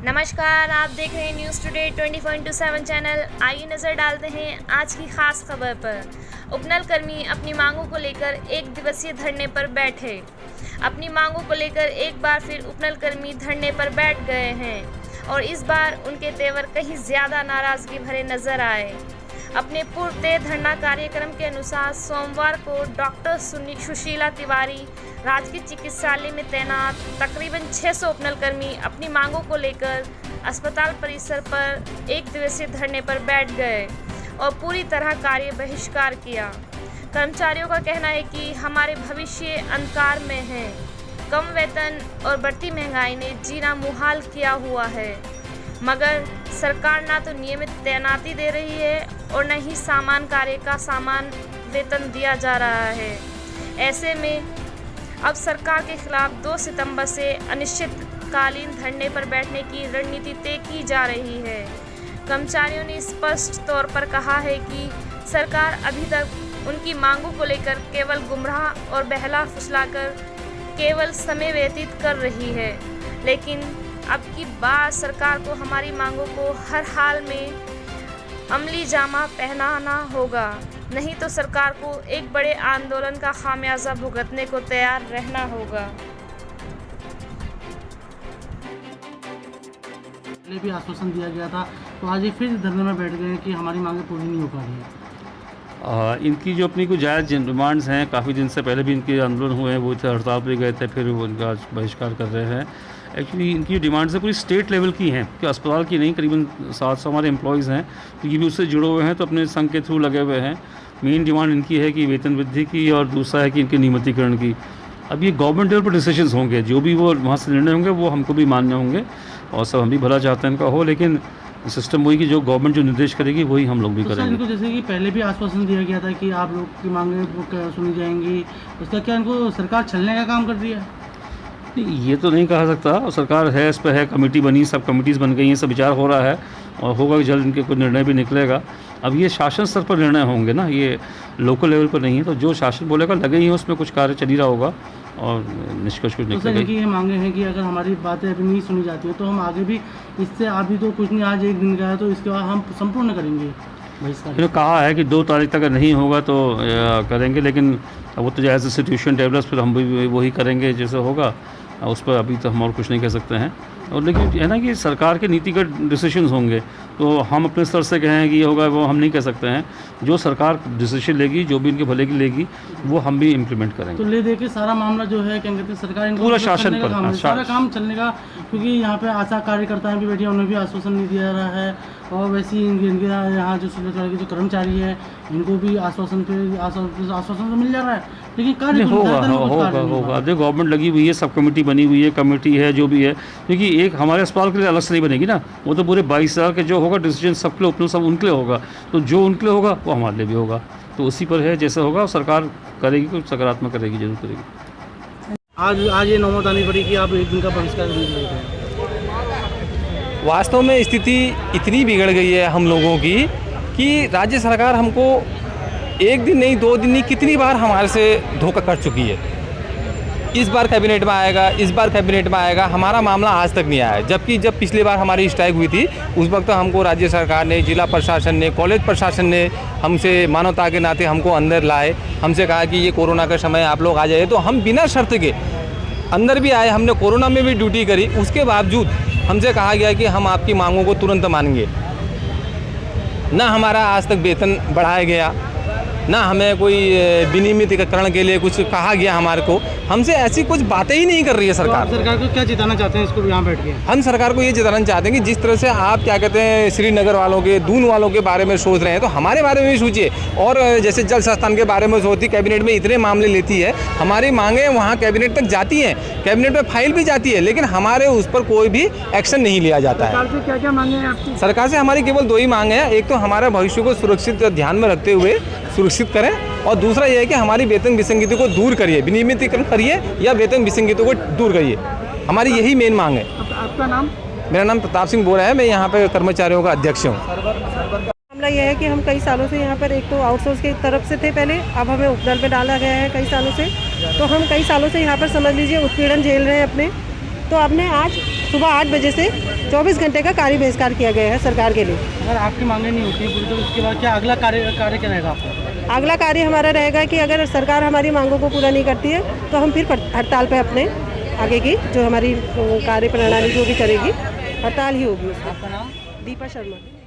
नमस्कार, आप देख रहे हैं न्यूज़ टुडे 24/7 चैनल। आइए नज़र डालते हैं आज की खास खबर पर। उपनल कर्मी अपनी मांगों को लेकर एक दिवसीय धरने पर बैठे। अपनी मांगों को लेकर एक बार फिर उपनल कर्मी धरने पर बैठ गए हैं और इस बार उनके तेवर कहीं ज़्यादा नाराज़गी भरे नजर आए। अपने पूर्व तय धरना कार्यक्रम के अनुसार सोमवार को डॉक्टर सुशीला तिवारी राजकीय चिकित्सालय में तैनात तकरीबन 600 उपनल कर्मी अपनी मांगों को लेकर अस्पताल परिसर पर एक दिवसीय धरने पर बैठ गए और पूरी तरह कार्य बहिष्कार किया। कर्मचारियों का कहना है कि हमारे भविष्य अंधकार में है। कम वेतन और बढ़ती महंगाई ने जीना मुहाल किया हुआ है, मगर सरकार ना तो नियमित तैनाती दे रही है और न ही सामान कार्य का सामान वेतन दिया जा रहा है। ऐसे में अब सरकार के खिलाफ 2 सितंबर से अनिश्चितकालीन धरने पर बैठने की रणनीति तय की जा रही है। कर्मचारियों ने स्पष्ट तौर पर कहा है कि सरकार अभी तक उनकी मांगों को लेकर केवल गुमराह और बहला फुसलाकर केवल समय व्यतीत कर रही है, लेकिन अब की बार सरकार को हमारी मांगों को हर हाल में अमली जामा पहनाना होगा, नहीं तो सरकार को एक बड़े आंदोलन का खामियाजा भुगतने को तैयार रहना होगा। पहले भी आश्वासन दिया गया था, तो आज ये फिर धरने में बैठ गए हैं कि हमारी मांगें पूरी नहीं हो पा रही है। इनकी जो अपनी कुछ जायज़ डिमांड्स हैं, काफ़ी दिन से पहले भी इनके आंदोलन हुए हैं, वो थे हड़ताल पे गए थे, फिर वो इनका बहिष्कार कर रहे हैं। एक्चुअली इनकी जो डिमांड्स है पूरी स्टेट लेवल की हैं, कि अस्पताल की नहीं, करीबन 700 हमारे एम्प्लॉयज़ हैं, तो ये भी उससे जुड़े हुए हैं, तो अपने संघ के थ्रू लगे हुए हैं। मेन डिमांड इनकी है कि वेतन वृद्धि की, और दूसरा है कि इनके नियमितीकरण की। अब ये गवर्नमेंट लेवल पर डिसीजंस होंगे, जो भी वो वहाँ से निर्णय होंगे वो हमको भी मान्य होंगे, और सब हम भी भला चाहते हैं इनका हो, लेकिन सिस्टम वही कि जो गवर्नमेंट जो निर्देश करेगी वही हम लोग भी तो करेंगे। इनको जैसे कि पहले भी आश्वासन दिया गया था कि आप लोग की मांगें सुनी जाएंगी, उसका क्या इनको सरकार छलने का काम कर रही है? नहीं, ये तो नहीं कहा सकता। और सरकार है, इस पर है, कमेटी बनी, सब कमेटीज़ बन गई हैं, सब विचार हो रहा है और होगा जल्द इनके कोई निर्णय भी निकलेगा। अब ये शासन स्तर पर निर्णय होंगे ना, ये लोकल लेवल पर नहीं है, तो जो शासन बोलेगा लगे ही है, उसमें कुछ कार्य चल ही रहा होगा और निष्कर्ष कुछ निकलेगा। इनकी ये मांगे हैं कि अगर हमारी बातें अभी नहीं सुनी जाती है तो हम आगे भी इससे, अभी तो कुछ नहीं, आज एक दिन का है, तो इसके बाद हम संपूर्ण करेंगे बहिष्कार। कहा है कि 2 तारीख तक अगर नहीं होगा तो करेंगे, लेकिन वो तो एज ए सिचुएशन डेवलप्स फिर हम भी वही करेंगे जैसे होगा, उस पर अभी तो हम और कुछ नहीं कह सकते हैं। और लेकिन है ना कि सरकार के नीतिगत डिसीजंस होंगे, तो हम अपने स्तर से कहें कि ये होगा वो हम नहीं कह सकते हैं। जो सरकार डिसीजन लेगी, जो भी इनके भले की लेगी, वो हम भी इम्प्लीमेंट करेंगे। तो ले दे के सारा मामला जो है क्या कहते हैं, सरकार इनको पूरा शासन पर सारा काम चलने का, क्योंकि यहाँ पे आशा कार्यकर्ता भी बैठी है, उन्हें भी आश्वासन नहीं दिया जा रहा है, और वैसे ही इनके यहाँ जो के जो कर्मचारी है इनको भी आश्वासन तो मिल जा रहा है, लेकिन कार्य होगा। देखो गवर्नमेंट लगी हुई है, सब कमेटी बनी हुई है, कमेटी है जो भी है, क्योंकि एक हमारे अस्पताल के लिए अलग से नहीं बनेगी ना, वो तो पूरे 22,000 के जो होगा डिसीजन सबके लिए, सब उनके लिए होगा, तो जो उनके लिए होगा वो हमारे लिए भी होगा, तो उसी पर है जैसे होगा सरकार करेगी, कुछ सकारात्मक करेगी, जरूर करेगी। आज ये नौबत आनी पड़ी कि आप एक दिन का बहिष्कार नहीं ले रहे हैं। वास्तव में स्थिति इतनी बिगड़ गई है हम लोगों की कि राज्य सरकार हमको एक दिन नहीं, 2 दिन नहीं, कितनी बार हमारे से धोखा कर चुकी है। इस बार कैबिनेट में आएगा, इस बार कैबिनेट में आएगा, हमारा मामला आज तक नहीं आया। जबकि जब पिछली बार हमारी स्ट्राइक हुई थी उस वक्त हमको राज्य सरकार ने, जिला प्रशासन ने, कॉलेज प्रशासन ने हमसे मानवता के नाते हमको अंदर लाए, हमसे कहा कि ये कोरोना का समय आप लोग आ जाइए, तो हम बिना शर्त के अंदर भी आए। हमने कोरोना में भी ड्यूटी करी, उसके बावजूद हमसे कहा गया कि हम आपकी मांगों को तुरंत मानेंगे। ना हमारा आज तक वेतन बढ़ाया गया, ना हमें कोई विनियमितीकरण के लिए कुछ कहा गया हमारे को, हमसे ऐसी कुछ बातें ही नहीं कर रही है सरकार। तो सरकार को क्या चिताना चाहते हैं इसको यहाँ बैठ के? हम सरकार को ये चिताना चाहते हैं कि जिस तरह से आप क्या कहते हैं श्रीनगर वालों के, दून वालों के बारे में सोच रहे हैं, तो हमारे बारे में भी सोचिए। और जैसे जल संस्थान के बारे में सोचती, कैबिनेट में इतने मामले लेती है, हमारी मांगें वहाँ कैबिनेट तक जाती हैं, कैबिनेट में फाइल भी जाती है, लेकिन हमारे उस पर कोई भी एक्शन नहीं लिया जाता है। सरकार से क्या क्या मांगे हैं आपकी? सरकार से हमारी केवल 2 ही मांग है। एक तो हमारा भविष्य को सुरक्षित ध्यान में रखते हुए सुरक्षित करें, और दूसरा ये है कि हमारी वेतन विसंगति को दूर करिए, विनियमितीकरण करिए या वेतन विसंगति को दूर करिए। हमारी यही मेन मांग है। आपका नाम? मेरा नाम प्रताप सिंह बोरा है, मैं यहाँ पे कर्मचारियों का अध्यक्ष हूँ। मामला यह है कि हम कई सालों से यहाँ पर, एक तो आउटसोर्स की तरफ से थे पहले, अब हमें उपदल में डाला गया है कई सालों से, तो हम कई सालों से यहाँ पर समझ लीजिए उत्पीड़न झेल रहे हैं अपने। तो हमने आज सुबह 8 बजे से 24 घंटे का कार्य बहिष्कार किया गया है सरकार के लिए। अगर आपकी मांगें नहीं होती हैं पूरी, तो उसके बाद क्या अगला कार्य क्या रहेगा आपका? अगला कार्य हमारा रहेगा कि अगर सरकार हमारी मांगों को पूरा नहीं करती है तो हम फिर हड़ताल पे अपने आगे की जो हमारी कार्य प्रणाली जो भी करेगी हड़ताल ही होगी। आपका नाम? दीपा शर्मा।